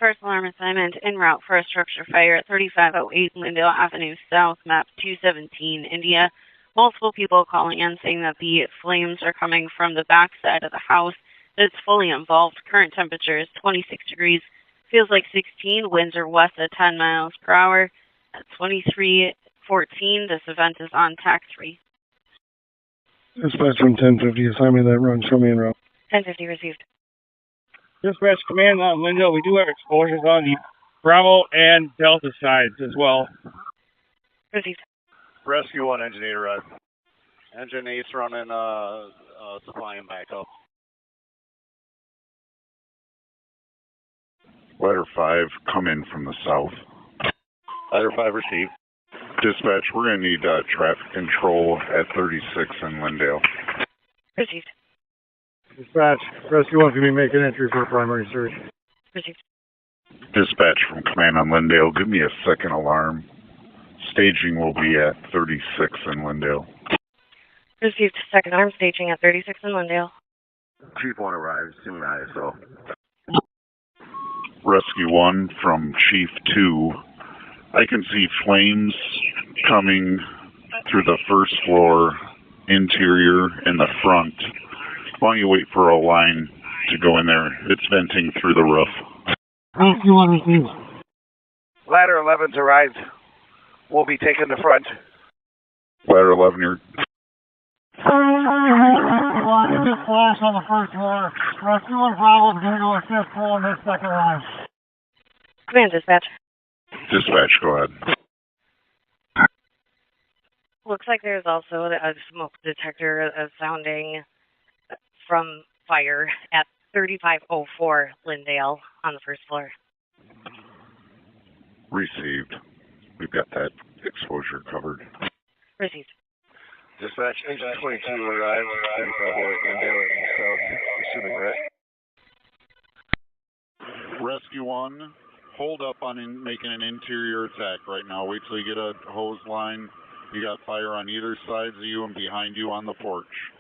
First alarm assignment en route for a structure fire at 3508 Lyndale Avenue South, map 217, India. Multiple people calling in saying that the flames are coming from the back side of the house. It's fully involved. Current temperature is 26 degrees. Feels like 16. Winds are west at 10 miles per hour. At 23:14, this event is on tack 3. Dispatch from 1050, assignment that runs from en route. 1050 received. Dispatch command on Lyndale. We do have exposures on the Bravo and Delta sides as well. Received. Rescue 1, engine 8 arrived. Engine 8's running supply and backup. Ladder 5, come in from the south. Ladder 5 received. Dispatch, we're going to need traffic control at 36 in Lyndale. Received. Dispatch, Rescue 1 can be making entry for a primary search. Received. Dispatch from command on Lyndale, give me a second alarm. Staging will be at 36 in Lyndale. Received. Second arm staging at 36 in Lyndale. Chief 1 arrives soon, ISO. Rescue 1 from Chief 2. I can see flames coming through the first floor, interior, and the front. Why don't you wait for a line to go in there? It's venting through the roof. Rescue 1 received. Ladder 11's arrived. We'll be taking the front. Ladder 11, you're... Just flash on the first floor. Rescue 1 Bravo's going to go assist full on this second line. Command dispatch. Dispatch, go ahead. Looks like there's also a smoke detector sounding from fire at 3504 Lyndale on the first floor. Received. We've got that exposure covered. Received. Dispatch, engine 22 arrived. Lyndale South, assuming right. Rescue 1, hold up on making an interior attack right now. Wait till you get a hose line. You got fire on either side of you and behind you on the porch.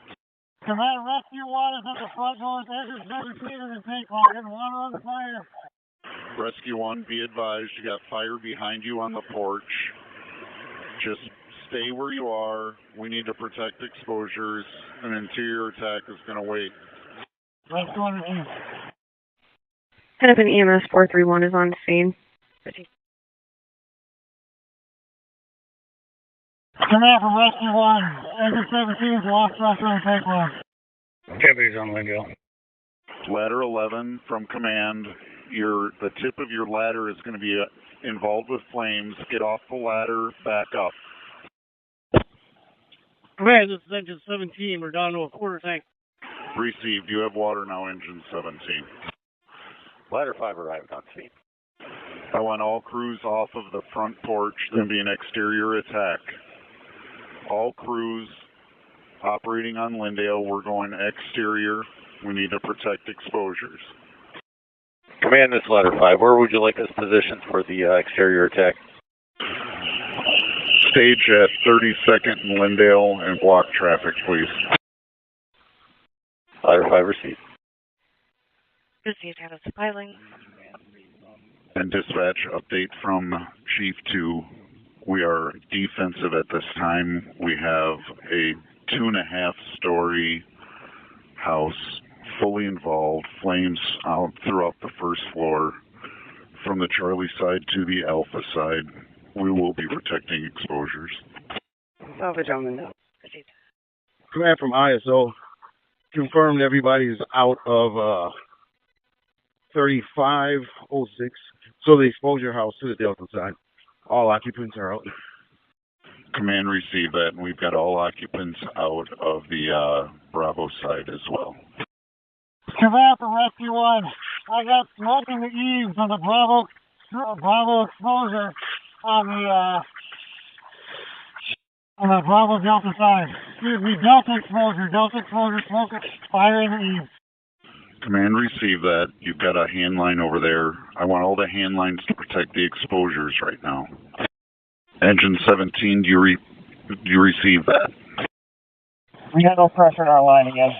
Command, Rescue 1 is at the front door. Engine 17 in the tank line and 1 on fire. Rescue 1, be advised, you got fire behind you on the porch. Just stay where you are. We need to protect exposures. An interior attack is going to wait. Rescue 1 received. Hennepin EMS 431 is on scene. Command from Rescue 1. Engine 17 is lost structure in the tank line. Activities on Lyndale. Ladder 11 from command. The tip of your ladder is going to be involved with flames. Get off the ladder, back up. Command, this is engine 17. We're down to a quarter tank. Received. You have water now, engine 17. Ladder 5 arrived on scene. I want all crews off of the front porch. There's going to be an exterior attack. All crews operating on Lyndale, we're going exterior. We need to protect exposures. Command, this is Ladder 5. Where would you like us positioned for the exterior attack? Stage at 32nd and Lyndale and block traffic, please. Ladder 5 received. Received out of supply lane. And dispatch update from Chief 2. We are defensive at this time. We have a 2.5-story house fully involved, flames out throughout the first floor. From the Charlie side to the Alpha side, we will be protecting exposures. Salvage on window. Received. Command from ISO. Confirmed everybody's out of 3506. So the exposure house to the Delta side. All occupants are out. Command received that, and we've got all occupants out of the Bravo side as well. Command from Rescue 1. I got smoke in the eaves on the Bravo exposure on the Bravo Delta side. Excuse me, Delta exposure, smoke, fire in the eaves. Command received that. You've got a hand line over there. I want all the hand lines to protect the exposures right now. Engine 17, do you receive that? We got no pressure in our line again.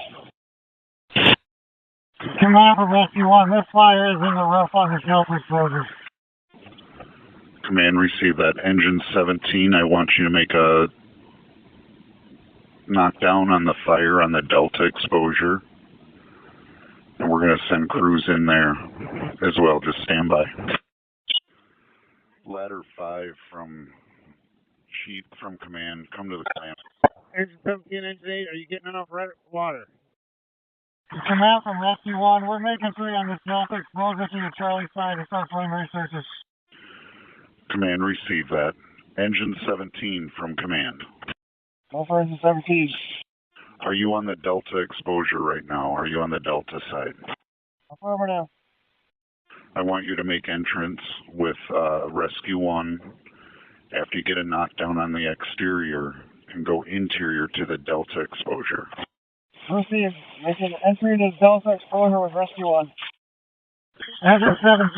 Command from Rescue 1, this fire is in the roof on the shelter exposure. Command, receive that. Engine 17, I want you to make a knockdown on the fire on the Delta exposure. And we're going to send crews in there as well. Just stand by. Ladder 5 from Chief from Command, come to the clamp. Engine 17, Engine 8, are you getting enough water? Command from Rescue 1, we're making 3 on this Delta exposure to the Charlie side to start primary searches. Command, receive that. Engine 17 from Command. Go for Engine 17. Are you on the Delta exposure right now? Are you on the Delta side? Affirmative. I want you to make entrance with Rescue 1 after you get a knockdown on the exterior and go interior to the Delta exposure. Receive. Making entry to Delta exposure with Rescue 1. Engine 17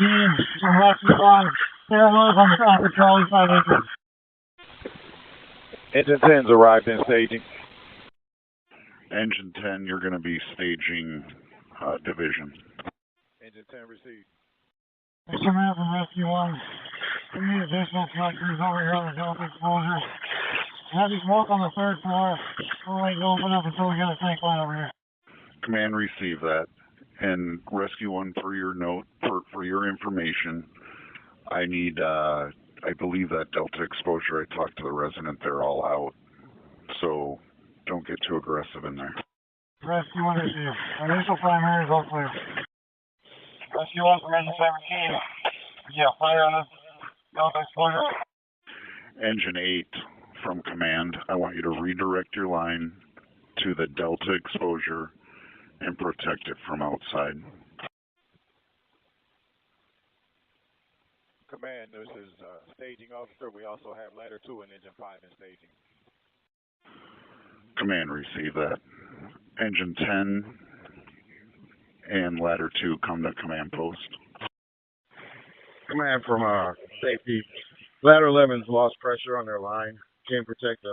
from Rescue 1. Stairwells on the Charlie side entrance. Engine 10's arrived in staging. Engine 10, you're going to be staging division. Engine 10 received. Command from Rescue 1. We need additional structures over here on the Delta exposure. Heavy smoke on the 3rd floor. We'll wait to open up until we get a tank line over here. Command, receive that. And Rescue 1, for your note, for your information, I need, I believe that Delta exposure, I talked to the resident, they're all out. So don't get too aggressive in there. Rescue 1 issue. Initial primary is all clear. Rescue 1 from Engine 17. Yeah, fire on the Delta exposure. Engine 8 from Command, I want you to redirect your line to the Delta exposure and protect it from outside. Command, this is staging officer. We also have ladder 2 and engine 5 in staging. Command, receive that. Engine 10 and ladder 2 come to command post. Command from safety. Ladder 11's lost pressure on their line. Can't protect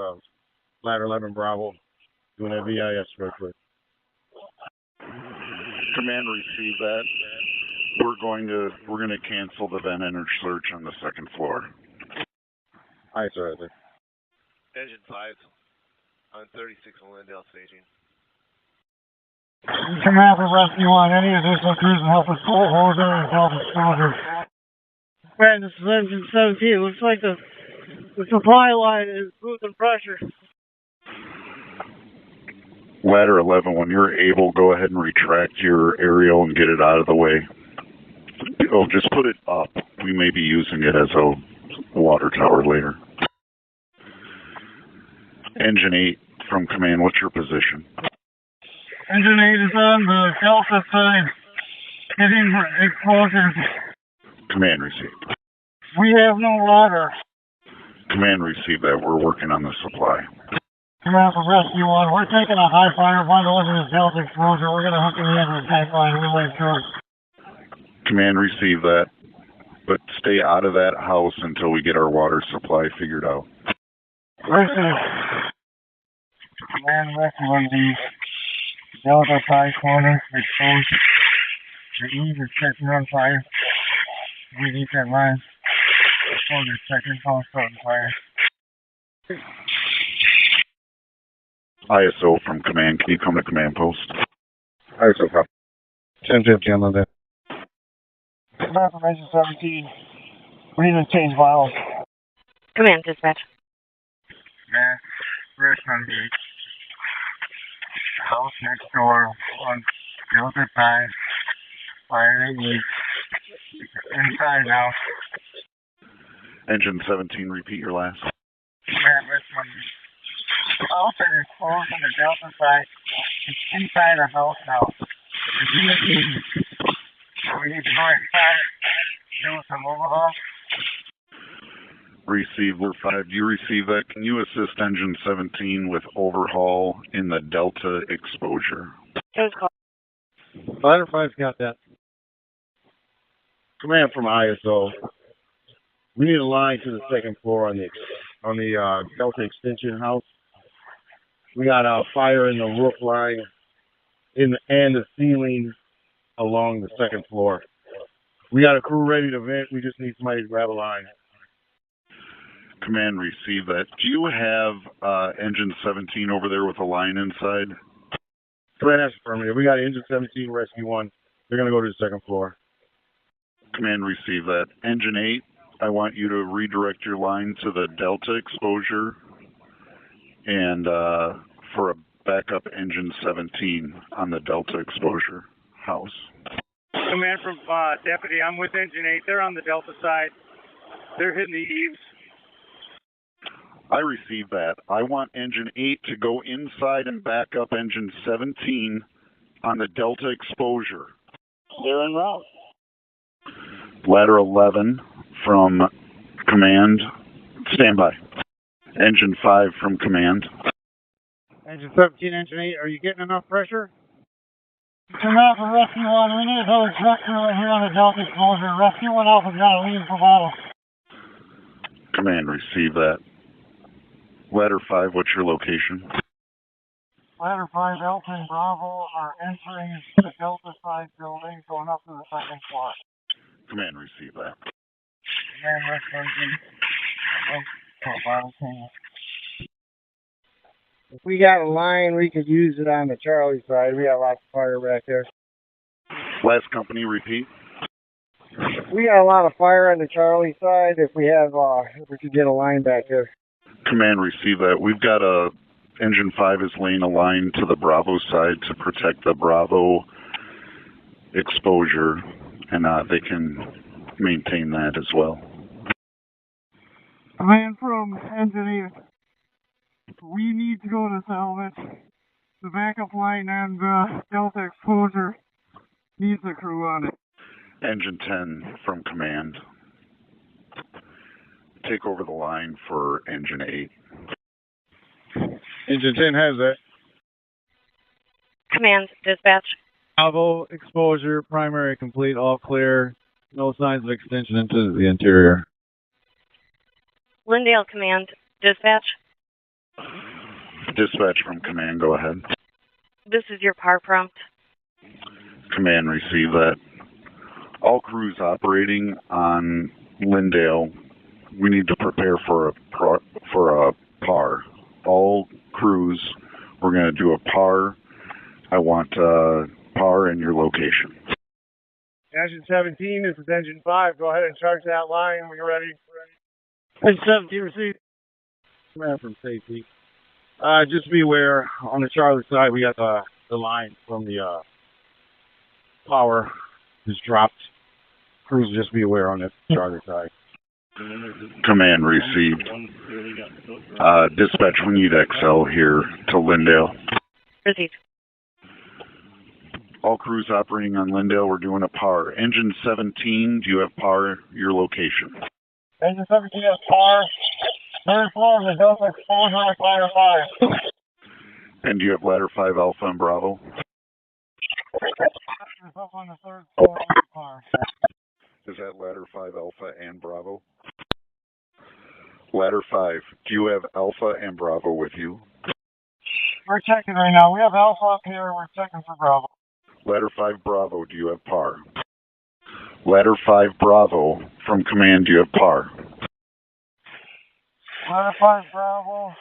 ladder 11 Bravo. Doing a VIS real quick. Command, receive that. We're going to cancel the vent energy search on the 2nd floor. Aye, sir. Engine 5 on 36 on Lyndale staging. Command from Rescue 1. Any additional crews can help us pull hoses and help exposure. Man, this is Engine 17. Looks like the supply line is losing pressure. Ladder 11, when you're able, go ahead and retract your aerial and get it out of the way. Oh, just put it up. We may be using it as a water tower later. Engine 8 from Command, what's your position? Engine 8 is on the Delta side. Getting exposures. Command, receive. We have no water. Command, receive that. We're working on the supply. Command from Rescue 1. We're taking a high fire bundle into this Delta exposure. We're going to hook it into the tank line really short. Command, receive that. But stay out of that house until we get our water supply figured out. Receive. Command Rescue 1, the Delta side corner exposed. The eave is catching on fire. We need that line. Exposure second call starting fire. ISO from Command, can you come to command post? ISO, copy. 1050 on that. Command from Engine 17. We need to change valves. Command dispatch. Man, first on the house next door on Delta side. Fire leaks. Inside now. Engine 17, repeat your last. Man, this one. House is exposed on the Delta side. It's inside the house now. We need to go inside and do some overhaul. Receive, we're 5. Do you receive that? Can you assist Engine 17 with overhaul in the Delta exposure? It was called. Ladder 5's got that. Command from ISO. We need a line to the 2nd floor on the Delta extension house. We got a fire in the roof line and the ceiling along the second floor. We got a crew ready to vent. We just need somebody to grab a line. Command, receive that. Do you have engine 17 over there with a line inside? Command, that's affirmative. We got engine 17, rescue 1. They're going to go to the second floor. Command, receive that. Engine 8, I want you to redirect your line to the Delta exposure and for a backup engine 17 on the Delta exposure house. Command from Deputy, I'm with Engine 8. They're on the Delta side. They're hitting the eaves. I received that. I want engine 8 to go inside and back up engine 17 on the Delta exposure. They're en route. Ladder 11 from command. Stand by. Engine 5 from command. Engine 17, engine 8, are you getting enough pressure? Command for rescue 1, we need to go directly right here on the Delta exposure. Rescue 1 Alpha's got to leave for battle. Command, receive that. Ladder 5, what's your location? Ladder 5, Delta and Bravo are entering the Delta side building, going up to the second floor. Command, receive that. Command, rescue. If we got a line, we could use it on the Charlie side. We got lots of fire back there. Last company, repeat. We got a lot of fire on the Charlie side. If we could get a line back there. Command, receive that. We've got engine 5 is laying a line to the Bravo side to protect the Bravo exposure, and they can maintain that as well. Command from Engine 8. We need to go to salvage. The backup line and Delta exposure needs a crew on it. Engine 10 from command. Take over the line for engine 8. Engine 10 has that. Command, dispatch. Bravo, exposure, primary complete, all clear. No signs of extension into the interior. Lyndale Command, dispatch. Dispatch from command, go ahead. This is your PAR prompt. Command, receive that. All crews operating on Lyndale, we need to prepare for a PAR. All crews, we're going to do a PAR. I want PAR and your location. Engine 17, this is engine 5. Go ahead and charge that line when you're ready. Engine 17, receive. Command from safety. Just be aware, on the Charlie side, we got the line from the power just dropped. Crews, just be aware on the Charlie side. Command received. Dispatch, we need XL here to Lyndale. Received. All crews operating on Lyndale, we're doing a PAR. Engine 17, do you have PAR, your location? Engine 17 has PAR. Third floor of the Delta exposure at ladder 5. And do you have ladder 5 Alpha and Bravo? Up on the third floor of the PAR. Is that ladder 5 Alpha and Bravo? Ladder 5, do you have Alpha and Bravo with you? We're checking right now. We have Alpha up here. We're checking for Bravo. Ladder 5 Bravo, do you have PAR? Ladder 5 Bravo, from command, do you have PAR? Ladder 5 Bravo.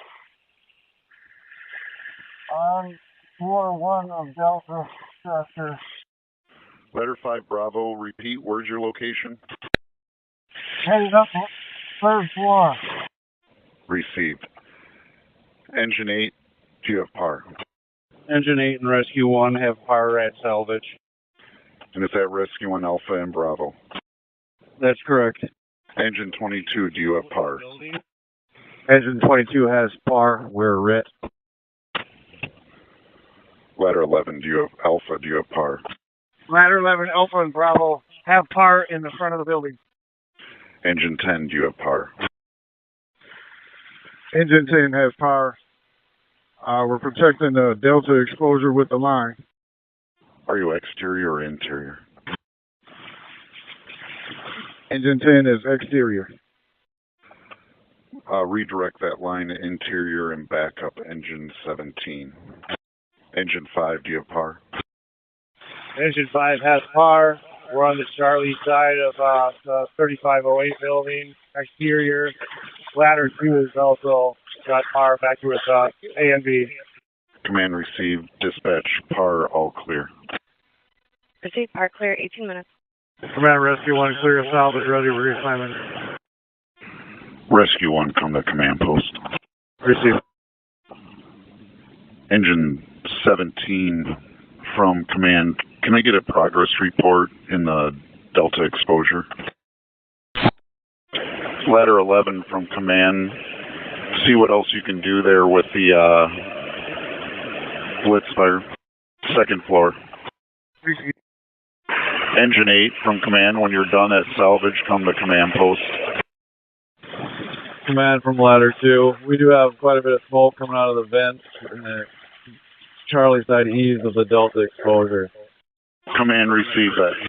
On floor 1 of Delta structure. Ladder 5 Bravo, repeat, where's your location? Headed up third floor. Received. Engine 8, do you have PAR? Engine 8 and Rescue 1 have PAR at salvage. And is that Rescue 1 Alpha and Bravo? That's correct. Engine 22, do you have PAR? Engine 22 has PAR. We're RIT. Ladder 11, do you have Alpha, do you have PAR? Ladder 11, Alpha and Bravo have PAR in the front of the building. Engine 10, do you have PAR? Engine 10 has PAR. We're protecting the Delta exposure with the line. Are you exterior or interior? Engine 10 is exterior. Redirect that line to interior and back up engine 17. Engine 5, do you have PAR? Engine 5 has power. We're on the Charlie side of the 3508 building. Exterior. Ladder 2 is also got power back to its A and B. Command received. Dispatch, PAR, all clear. Proceed, park clear, 18 minutes. Command Rescue 1, clear salvage, ready for reassignment. Rescue 1, come to command post. Receive. Engine 17 from command. Can I get a progress report in the Delta exposure? Ladder 11 from command. See what else you can do there with the blitz fire. Second floor. Receive. Engine 8 from command. When you're done at salvage, come to command post. Command from ladder 2. We do have quite a bit of smoke coming out of the vents in the Charlie side east of the Delta exposure. Command, receive that.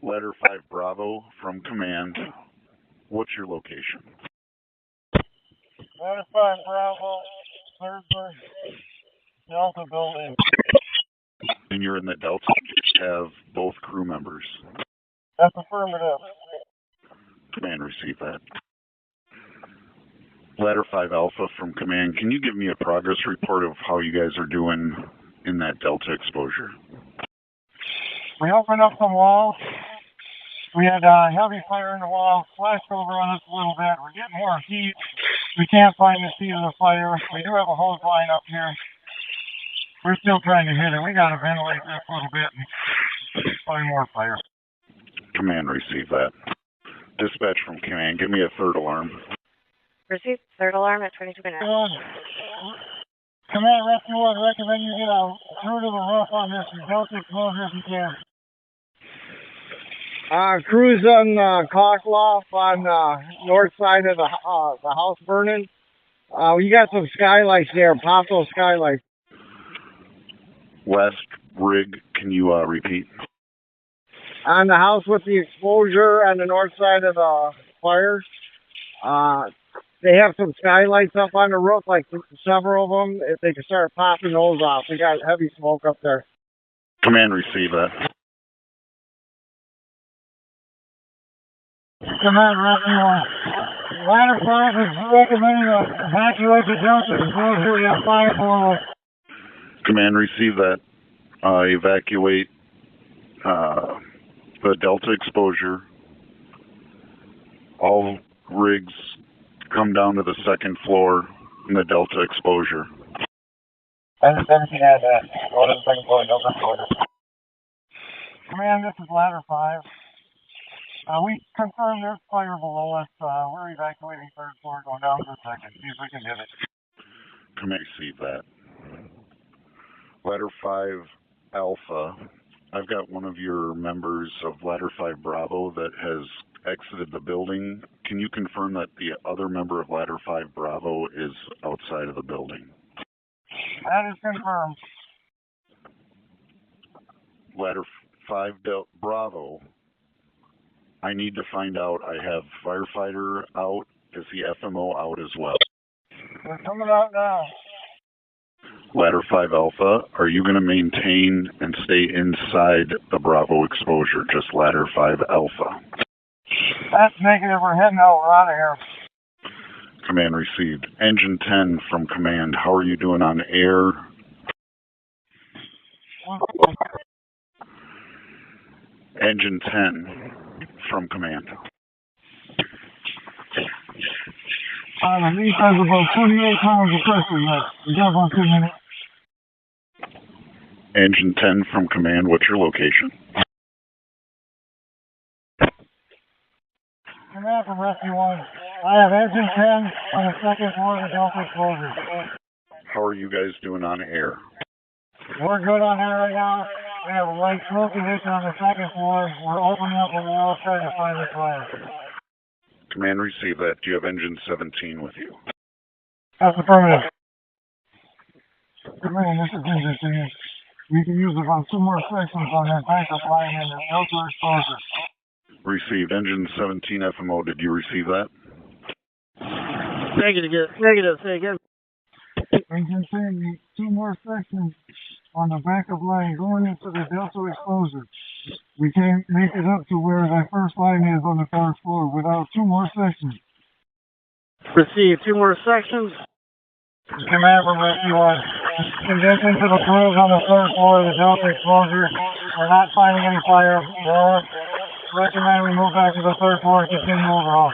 Ladder 5 Bravo from command. What's your location? Ladder 5 Bravo, third floor, Delta building. And you're in the Delta. Have both crew members. That's affirmative. Command, receive that. Ladder 5 Alpha from command. Can you give me a progress report of how you guys are doing in that Delta exposure? We opened up some walls. We had heavy fire in the wall. Flashed over on us a little bit. We're getting more heat. We can't find the seat of the fire. We do have a hose line up here. We're still trying to hit it. We got to ventilate this a little bit and find more fire. Command, receive that. Dispatch from command. Give me a third alarm. Receive third alarm at 22 minutes. Command Rescue 1, recommend you get through to the roof on this Delta exposure if you can. Crews on Cockloff on north side of the house burning. We got some skylights there. Pop those skylights. Last rig, can you repeat? On the house with the exposure on the north side of the fire, they have some skylights up on the roof, like several of them. If they can start popping those off, we got heavy smoke up there. Command, receive that. Command, Ladder 5 is recommending to evacuate the Delta exposure. We have fire for us. Command, receive that. Evacuate the Delta exposure. All rigs come down to the second floor in the Delta exposure. And 17 had that. Go to the second floor, Delta exposure. Command, this is Ladder 5. We confirmed there's fire below us. We're evacuating third floor, going down to the second. See if we can hit it. Command, receive that. Ladder 5 Alpha. I've got one of your members of Ladder 5 Bravo that has exited the building. Can you confirm that the other member of Ladder 5 Bravo is outside of the building? That is confirmed. Ladder 5 Bravo. I need to find out. I have firefighter out. Is the FMO out as well? They're coming out now. Ladder 5 Alpha, are you going to maintain and stay inside the Bravo exposure, just Ladder 5 Alpha? That's negative. We're heading out. We're out of here. Command received. Engine 10 from command. How are you doing on air? Engine 10 from command. The lead has about 28 pounds of pressure left. We got about 2 minutes. Engine 10 from command. What's your location? Command from Rescue 1. I have engine 10 on the second floor of the Delta exposure. How are you guys doing on air? We're good on air right now. We have a light smoke condition on the second floor. We're opening up a wall trying to find the fire. Command, receive that. Do you have engine 17 with you? That's affirmative. Command, this is engine 10. We can use about 2 more sections on that backup line in the Delta exposure. Received. Engine 17 FMO. Did you receive that? Negative. Say again. Engine 10 needs 2 more sections on the backup line going into the Delta exposure. We can't make it up to where that first line is on the third floor without 2 more sections. Proceed. 2 more sections. Command from Rescue 1. Conditions to the crews on the third floor of the Delta exposure. We're not finding any fire. Recommend we move back to the third floor and continue overhaul.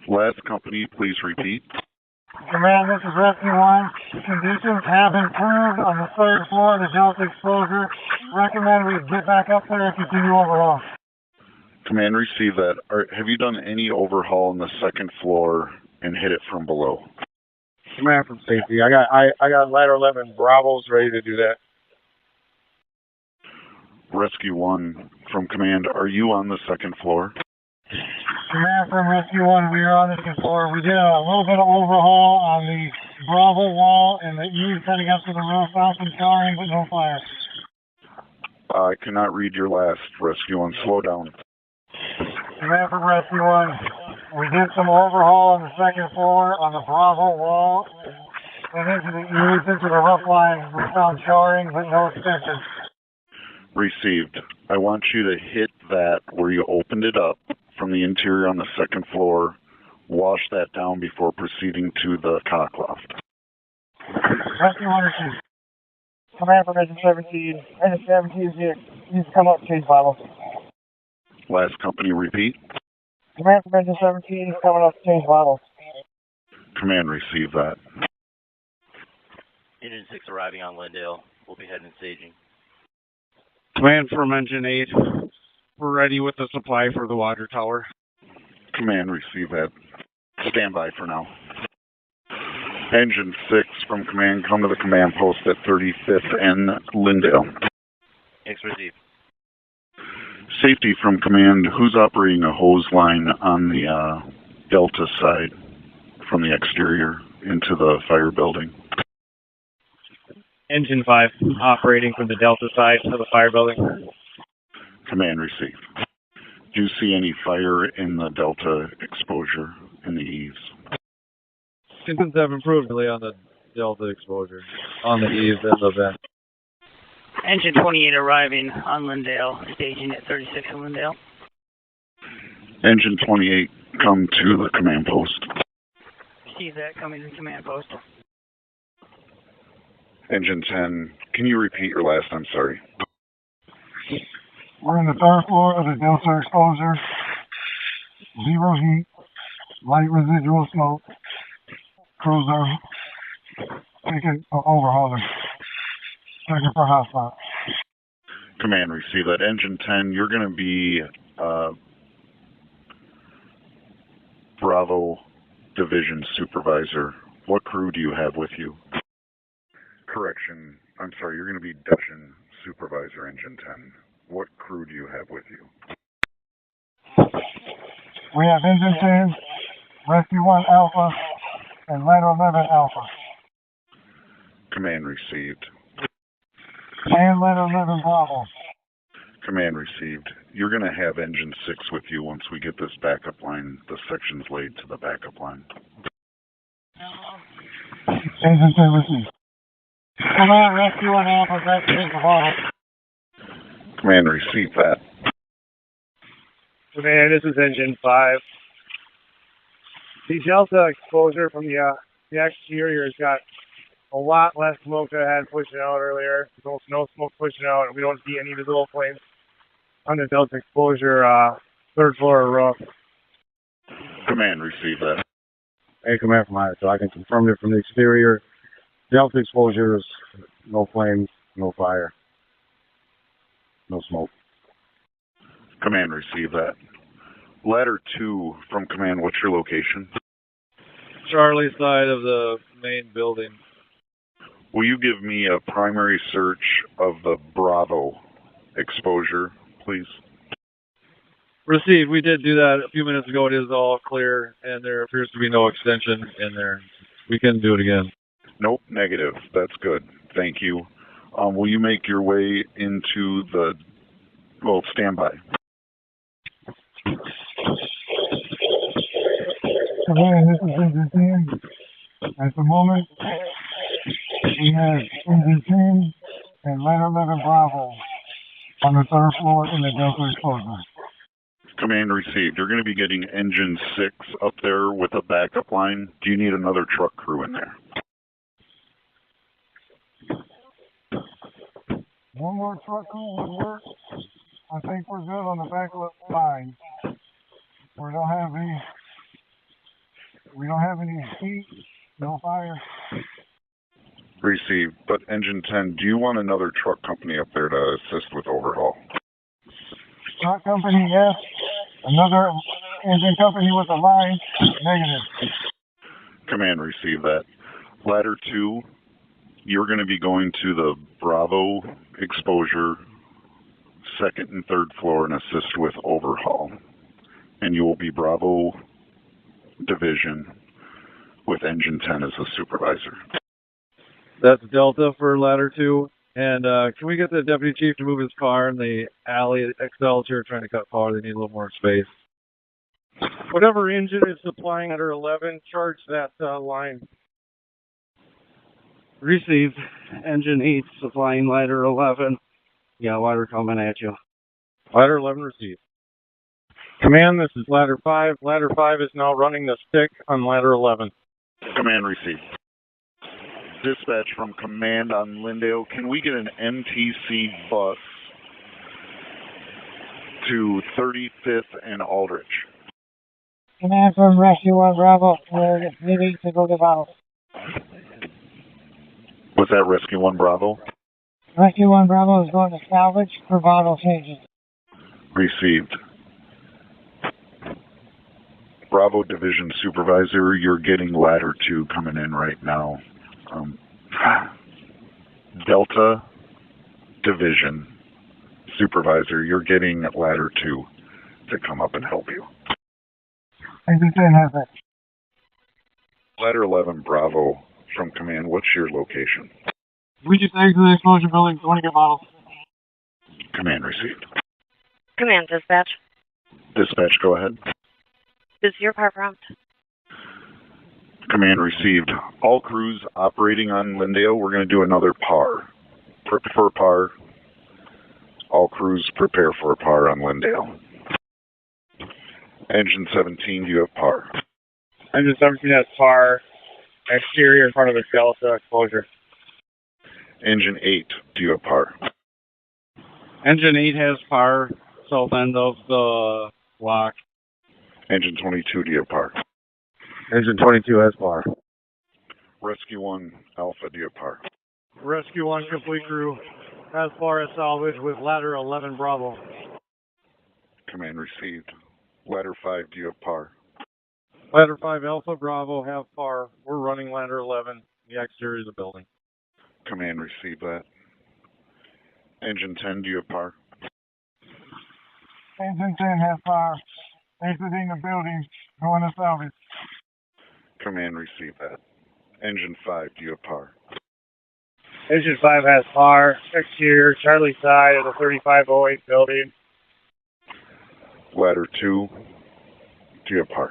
Last company, please repeat. Command, this is Rescue 1. Conditions have improved on the third floor of the Delta exposure. Recommend we get back up there and continue overhaul. Command, receive that. Have you done any overhaul on the second floor and hit it from below? Command from safety. I got ladder 11 Bravos ready to do that. Rescue 1 from command, are you on the second floor? Command from Rescue 1, we are on the second floor. We did a little bit of overhaul on the Bravo wall and the eaves heading up to the roof. Found some showering, but no fire. I cannot read your last, Rescue 1. Slow down. Command from Rescue 1, we did some overhaul on the second floor on the Bravo wall and into the eaves, into the roof line. We found showering, but no extensions. Received. I want you to hit that where you opened it up from the interior on the second floor. Wash that down before proceeding to the cock loft. Rescue 1 received. Command from Engine 17. Engine 17 is here. Please come up, change bottles. Last company, repeat. Command from Engine 17 is coming up to change bottles. Command, receive that. Engine 6 arriving on Lyndale. We'll be heading staging. Command from Engine 8. We're ready with the supply for the water tower. Command, receive that. Stand by for now. Engine 6 from command, come to the command post at 35th and Lyndale. X received. Safety from command, who's operating a hose line on the Delta side from the exterior into the fire building? Engine 5 operating from the Delta side of the fire building. Command, receive. Do you see any fire in the Delta exposure in the eaves? Conditions have improved really on the Delta exposure, on the eaves and the vent. Engine 28 arriving on Lyndale, staging at 36 in Lyndale. Engine 28, come to the command post. Receive that, coming to command post. Engine 10, can you repeat your last? I'm sorry. We're in the third floor of the Delta exposure. 0 heat, light residual smoke. Crews are taking overhauling. Checking for hotspot. Command, receive that. Engine 10, you're going to be Bravo Division Supervisor. What crew do you have with you? Correction, I'm sorry, you're going to be Division Supervisor, Engine 10. What crew do you have with you? We have Engine 10, Rescue 1 Alpha, and Ladder 11 Alpha. Command, received. And Ladder 11 Bravo. Command, received. You're going to have Engine 6 with you once we get this backup line, the sections laid to the backup line. Engine 10 received. Command, Rescue 1 Alpha, back to the Bravo. Command, receive that. Command, this is Engine 5. The Delta exposure from the exterior has got a lot less smoke that I had pushing out earlier. There's no smoke pushing out, and we don't see any visible flames on the Delta exposure third floor roof. Command, receive that. Hey, command from higher, so I can confirm it from the exterior. Delta exposure is no flames, no fire, no smoke. Command, receive that. Ladder 2 from command, what's your location? Charlie side of the main building. Will you give me a primary search of the Bravo exposure, please? Received. We did do that a few minutes ago. It is all clear, and there appears to be no extension in there. We can do it again. Nope, negative. That's good. Thank you. Will you make your way into the... Well, stand by. Command, this is Engine 10. At the moment, we have Engine 10, and ladder 11 Bravo on the third floor in the Delta exposure. Command received. You're going to be getting engine 6 up there with a backup line. Do you need another truck crew in there? One more truck crew would work. I think we're good on the back line. We don't have any heat, no fire. Received. But engine 10, do you want another truck company up there to assist with overhaul? Truck company, yes. Another engine company with a line, negative. Command received that. Ladder 2, you're going to be going to the Bravo exposure, second and third floor, and assist with overhaul. And you will be Bravo division with engine 10 as a supervisor. That's Delta for ladder 2. And can we get the deputy chief to move his car in the alley? XL's here trying to cut power. They need a little more space. Whatever engine is supplying ladder 11, charge that line. Received. Engine 8 supplying ladder 11. Yeah, ladder coming at you. Ladder 11 received. Command, this is ladder 5. Ladder 5 is now running the stick on ladder 11. Command received. Dispatch from Command on Lyndale. Can we get an MTC bus to 35th and Aldrich? Command from Rescue 1 Bravo. We're leaving to go to Bravo. Was that Rescue 1 Bravo? Rescue 1 Bravo is going to salvage for bottle changes. Received. Bravo Division Supervisor, you're getting ladder 2 coming in right now. Delta Division Supervisor, you're getting ladder 2 to come up and help you. Engine 10 has it. Ladder 11 Bravo from Command, what's your location? We just exited the exposure building, 20 get bottles. Command received. Command dispatch. Dispatch, go ahead. This is your power prompt. Command received. All crews operating on Lyndale, we're going to do another PAR. Prepare for PAR. All crews prepare for a PAR on Lyndale. Engine 17, do you have PAR? Engine 17 has PAR. Exterior in front of the Delta exposure. Engine 8, do you have PAR? Engine 8 has PAR, south end of the block. Engine 22, do you have PAR? Engine 22 has PAR. Rescue 1 Alpha, do you have PAR? Rescue 1 complete crew has PAR as salvage with ladder 11 Bravo. Command received. Ladder 5, do you have PAR? Ladder 5 Alpha Bravo have PAR. We're running ladder 11, the exterior of the building. Command received that. Engine 10, do you have PAR? Engine 10 has PAR. Exiting the building, going to salvage. Command received that. Engine 5, do you have PAR? Engine 5 has PAR. Exterior, Charlie side of the 3508 building. Ladder 2, do you have PAR?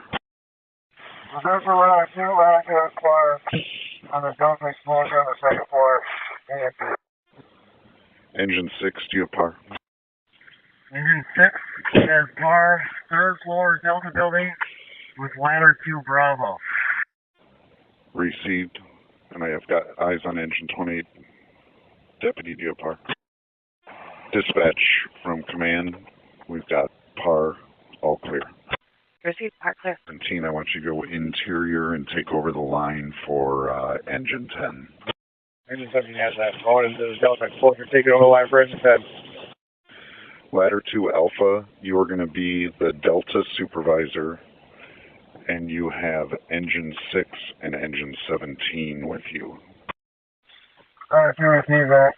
Reserve for ladder 2, ladder 2 has PAR. On the Delta exposure on the second floor. Engine 6, do you have PAR? Engine 6 has PAR. Third floor Delta building with ladder 2 Bravo. Received. And I have got eyes on engine 28. Deputy, do you have PAR? Dispatch from Command, we've got PAR, all clear. Received, PAR clear. 17, I want you to go interior and take over the line for engine 10. Engine 17 has that. Going into the Delta exposure, taking over the line for engine 10. Ladder 2 Alpha, you are going to be the Delta supervisor, and you have engine 6 and engine 17 with you. Alright, you receive that.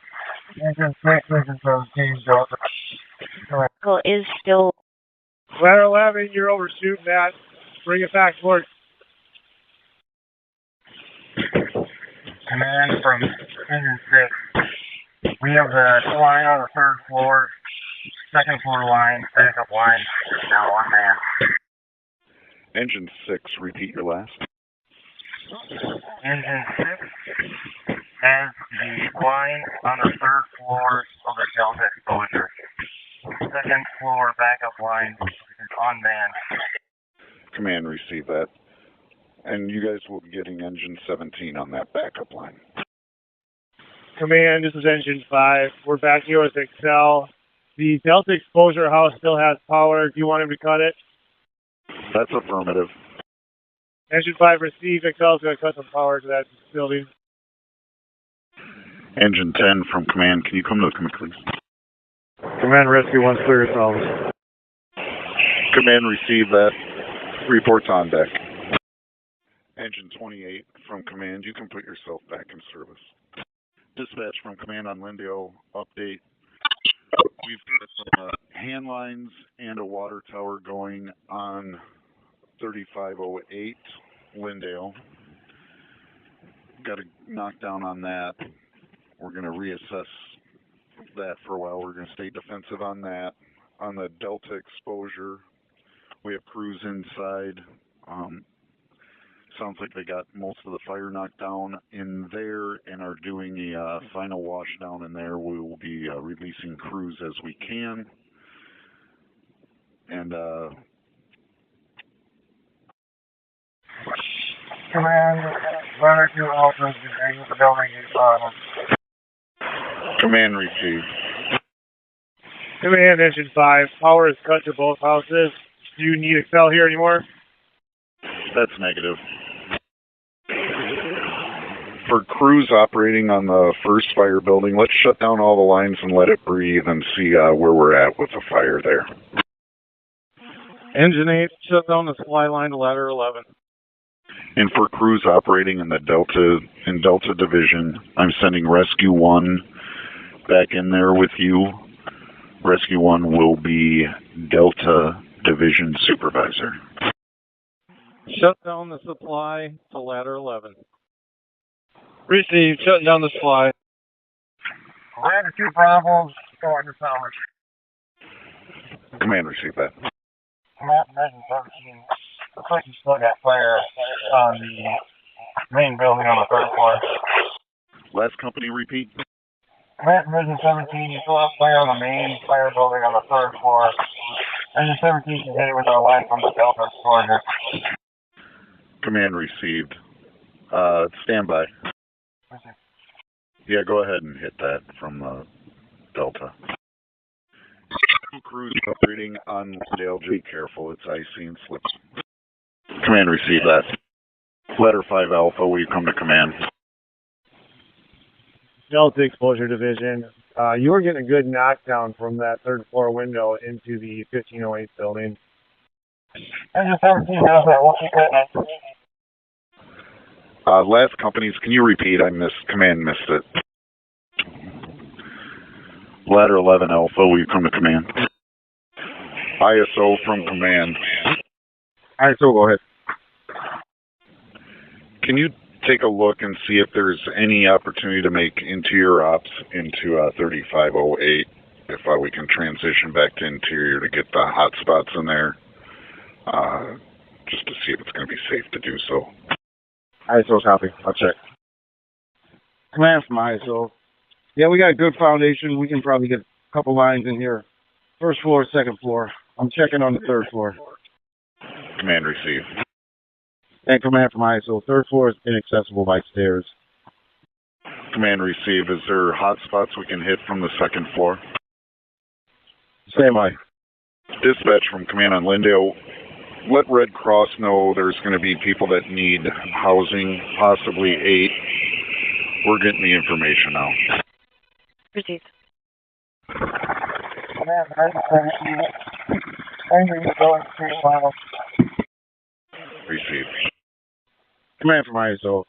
Engine 6, engine 17, Delta. Vehicle is still. Ladder 11, you're overshooting that. Bring it back towards. Command from engine 6. We have the line on the third floor. Second floor line, backup line. Now one man. Engine 6, repeat your last. Engine 6 as the line on the third floor of the Delta exposure. Second floor backup line is unmanned. Command, receive that. And you guys will be getting engine 17 on that backup line. Command, this is Engine 5. We're back here with Excel. The Delta exposure house still has power. Do you want him to cut it? That's affirmative. Engine 5 receive. Excel's going to cut some power to that building. Engine 10 from command, can you come to the command, please? Command rescue 1 clear yourselves. Command, receive that. Reports on deck. Engine 28 from command, you can put yourself back in service. Dispatch from command on Lyndale, update. We've got some hand lines and a water tower going on 3508 Lyndale. Got to knock down on that. We're going to reassess that for a while. We're going to stay defensive on that. On the Delta exposure, we have crews inside. Sounds like they got most of the fire knocked down in there and are doing the final wash down in there. We will be releasing crews as we can. And Command, runner 2 Alpha is in the building is bottom. command received. Command, Engine 5. Power is cut to both houses. Do you need Excel here anymore? That's negative. For crews operating on the first fire building, let's shut down all the lines and let it breathe and see where we're at with the fire there. Engine 8, shut down the supply line to ladder 11. And for crews operating in the Delta Division, I'm sending Rescue 1 back in there with you. Rescue 1 will be Delta Division Supervisor. Shut down the supply to ladder 11. Received. Shutting down the supply. Ladder 2 Bravo, go under power. Command, receive that. Command, Engine 17. Looks like you still got fire on the main building on the third floor. Last company, repeat. Command, Engine 17, you still have fire on the main fire building on the third floor. Engine 17 can hit it with our line from the Delta exposure. Command received. Stand by. Yeah, go ahead and hit that from Delta. Crews operating on Lyndale, be careful, it's icy and slips. Command receive that. Ladder 5 Alpha, will you come to command? Delta exposure division. You were getting a good knockdown from that third floor window into the 1508 building. Engine 17 knows that. We'll keep hitting it. Last companies, can you repeat? Command missed it. Ladder 11 Alpha, will you come to command? ISO from command. ISO, go ahead. Can you take a look and see if there's any opportunity to make interior ops into 3508, if we can transition back to interior to get the hot spots in there, just to see if it's going to be safe to do so. ISO copy. I'll check. Command from ISO. Yeah, we got a good foundation. We can probably get a couple lines in here. First floor, second floor. I'm checking on the third floor. Command received. And command from ISO. Third floor is inaccessible by stairs. Command received. Is there hot spots we can hit from the second floor? Stand by. Dispatch from command on Lyndale. Let Red Cross know there's going to be people that need housing, possibly 8. We're getting the information now. Received. Command, Engine 17. Engine going straight final. Received. Command from ISO.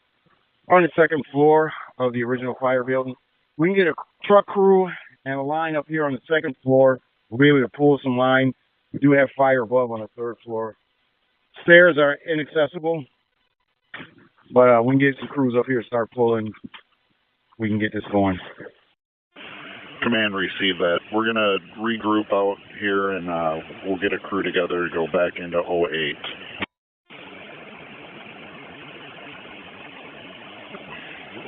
On the second floor of the original fire building, we can get a truck crew and a line up here on the second floor. We'll be able to pull some line. We do have fire above on the third floor. Stairs are inaccessible, but we can get some crews up here, start pulling. We can get this going. Command received that. We're going to regroup out here and we'll get a crew together to go back into 08.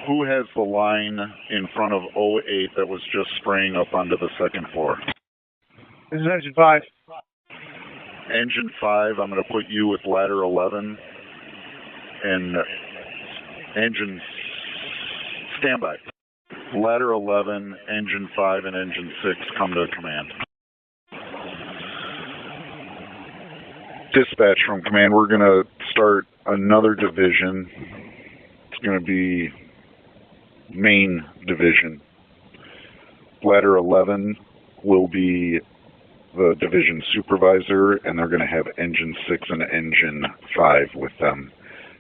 Who has the line in front of 08 that was just spraying up onto the second floor? This is engine 5. Engine 5, I'm going to put you with ladder 11. And engine standby. Ladder 11, engine 5, and engine 6 come to command. Dispatch from command, we're going to start another division. It's going to be main division. Ladder 11 will be the division supervisor, and they're going to have engine 6 and engine 5 with them,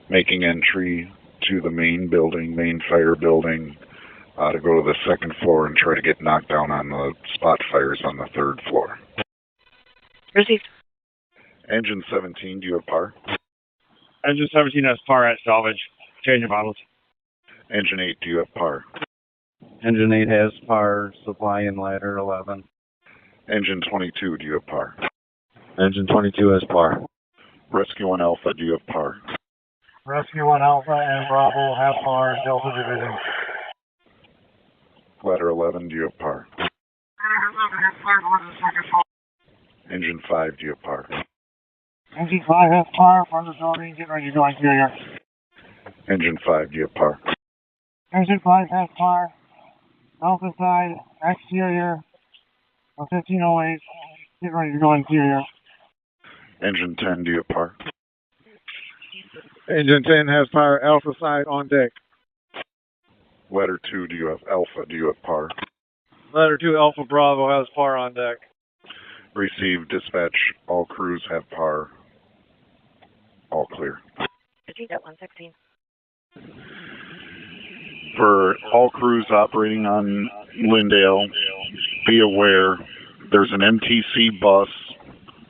making entry to the main building, main fire building, to go to the second floor and try to get knocked down on the spot fires on the third floor. Received. Engine 17, do you have par? Engine 17 has par at salvage. Change of models. Engine 8, do you have par? Engine 8 has par, supply in ladder 11. Engine 22, do you have par? Engine 22 has par. Rescue 1 Alpha, do you have par? Rescue 1 Alpha and Bravo have par, Delta Division. Ladder 11, do you have par? Engine 5, do you have par? Engine 5 has par, front of the building, get ready to go interior. Engine 5, do you have par? Engine 5 has par, Alpha side, exterior, 1508, get ready to go interior. Engine 10, do you have par? Engine 10 has par, alpha side on deck. Ladder 2, do you have Alpha, do you have par? Ladder 2 Alpha Bravo has par on deck. Receive, dispatch, all crews have par. All clear. Repeat at 116. For all crews operating on Lyndale, be aware there's an MTC bus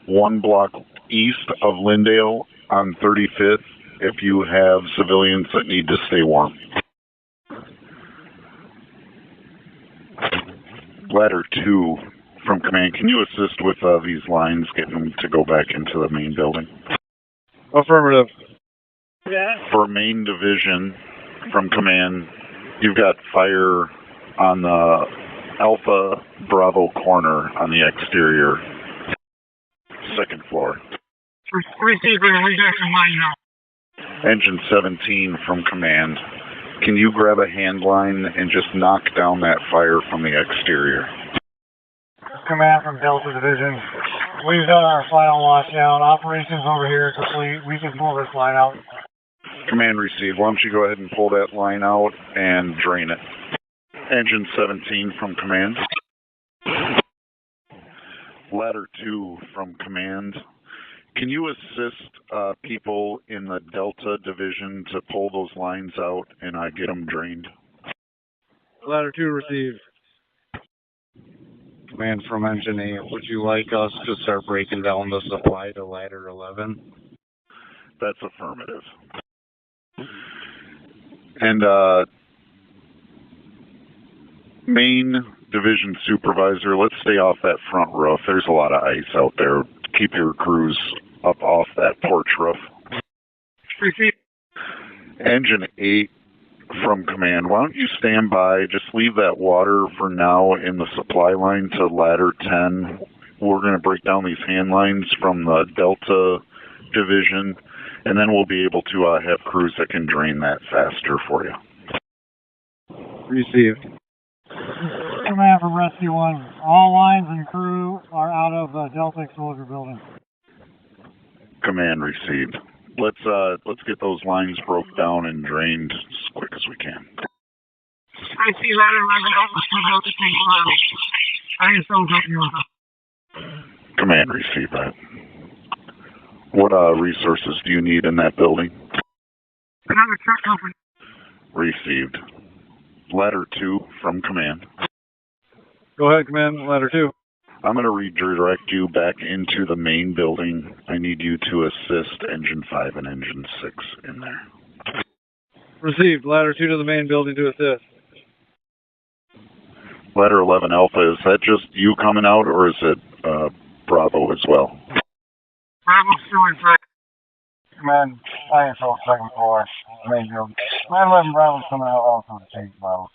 1 block east of Lyndale on 35th if you have civilians that need to stay warm. Ladder 2 from command, can you assist with these lines, getting them to go back into the main building? Affirmative. For main division from command, you've got fire on the Alpha Bravo corner on the exterior, second floor. Engine 17 from command, can you grab a hand line and just knock down that fire from the exterior? Command from Delta Division. We've done our final lockdown. Operations over here complete. We can pull this line out. Command received. Why don't you go ahead and pull that line out and drain it. Engine 17 from command. Ladder 2 from command. Can you assist people in the Delta Division to pull those lines out and get them drained? Ladder 2 received. Command from Engine 8, would you like us to start breaking down the supply to ladder 11? That's affirmative. And main division supervisor, let's stay off that front roof. There's a lot of ice out there. Keep your crews up off that porch roof. Engine 8 from command, why don't you stand by, just leave that water for now in the supply line to ladder 10. We're going to break down these hand lines from the Delta Division, and then we'll be able to have crews that can drain that faster for you. Received. Command from Rescue 1. All lines and crew are out of the Delta Exposure Building. Command received. Let's get those lines broke down and drained as quick as we can. I see Command received that. What resources do you need in that building? Another truck company. Received. Ladder 2 from command. Go ahead, command. Ladder 2. I'm going to redirect you back into the main building. I need you to assist Engine 5 and Engine 6 in there. Received. Ladder 2 to the main building to assist. Ladder 11 Alpha, is that just you coming out, or is it Bravo as well? Bravo's still inside. Command, ISO second floor, main building. 911 Bravo's coming out also to change model.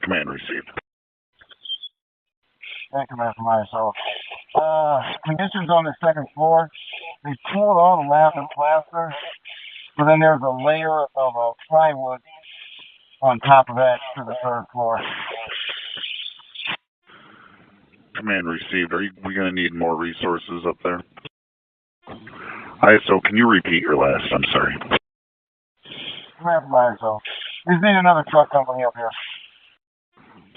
Command received. Thank you, man, from ISO. Conditions on the second floor. They pulled all the lap and plaster, but then there's a layer of plywood on top of that to the third floor. Command received. Are we going to need more resources up there? ISO, can you repeat your last? I'm sorry. Command from ISO. We need another truck company up here.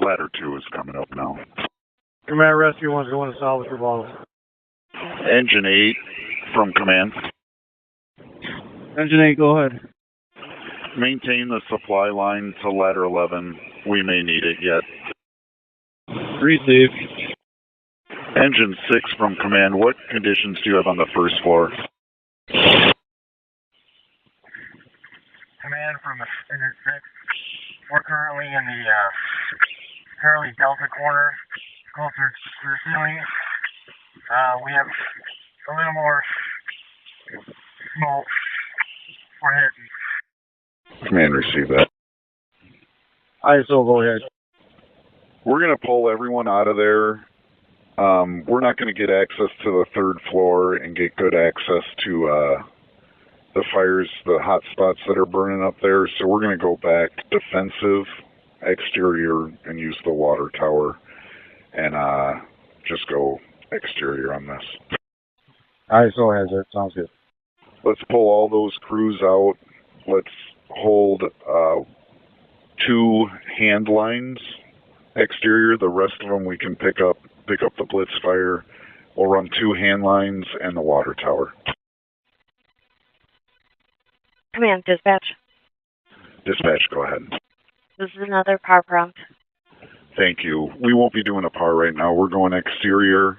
Ladder 2 is coming up now. Command Rescue 1's going to solve for bottles. Engine 8 from Command. Engine 8, go ahead. Maintain the supply line to ladder 11. We may need it yet. Receive. Engine 6 from Command. What conditions do you have on the first floor? Command from the Engine 6. We're currently in the Charlie Delta corner, closer to the ceiling. We have a little more smoke for hitting. Command, receive that. ISO, go ahead. We're going to pull everyone out of there. We're not going to get access to the third floor and get good access to the fires, the hot spots that are burning up there. So we're going to go back defensive exterior and use the water tower and just go exterior on this. ISO has it. Sounds good. Let's pull all those crews out. Let's hold 2 hand lines exterior. The rest of them we can pick up the blitz fire. We'll run 2 hand lines and the water tower. Command, dispatch. Dispatch, go ahead. This is another power prompt. Thank you. We won't be doing a PAR right now. We're going exterior.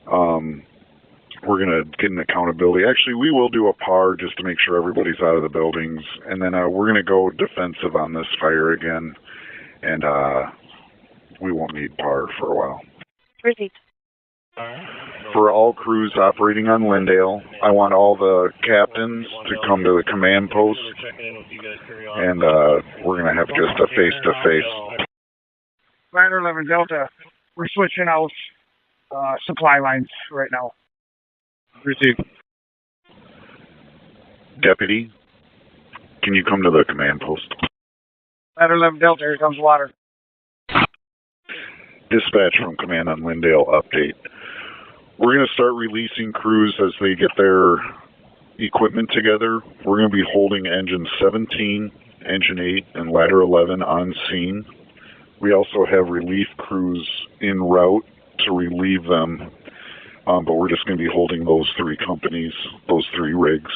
We're going to get an accountability. Actually, we will do a PAR just to make sure everybody's out of the buildings. And then we're going to go defensive on this fire again. And we won't need PAR for a while. Received. For all crews operating on Lyndale, I want all the captains to come to the command post. And we're going to have just a face-to-face. Ladder 11 Delta, we're switching out supply lines right now. Receive. Deputy, can you come to the command post? Ladder 11 Delta, here comes water. Dispatch from Command on Lyndale, update. We're going to start releasing crews as they get their equipment together. We're going to be holding Engine 17, Engine 8, and Ladder 11 on scene. We also have relief crews en route to relieve them, but we're just going to be holding those 3 companies, those 3 rigs.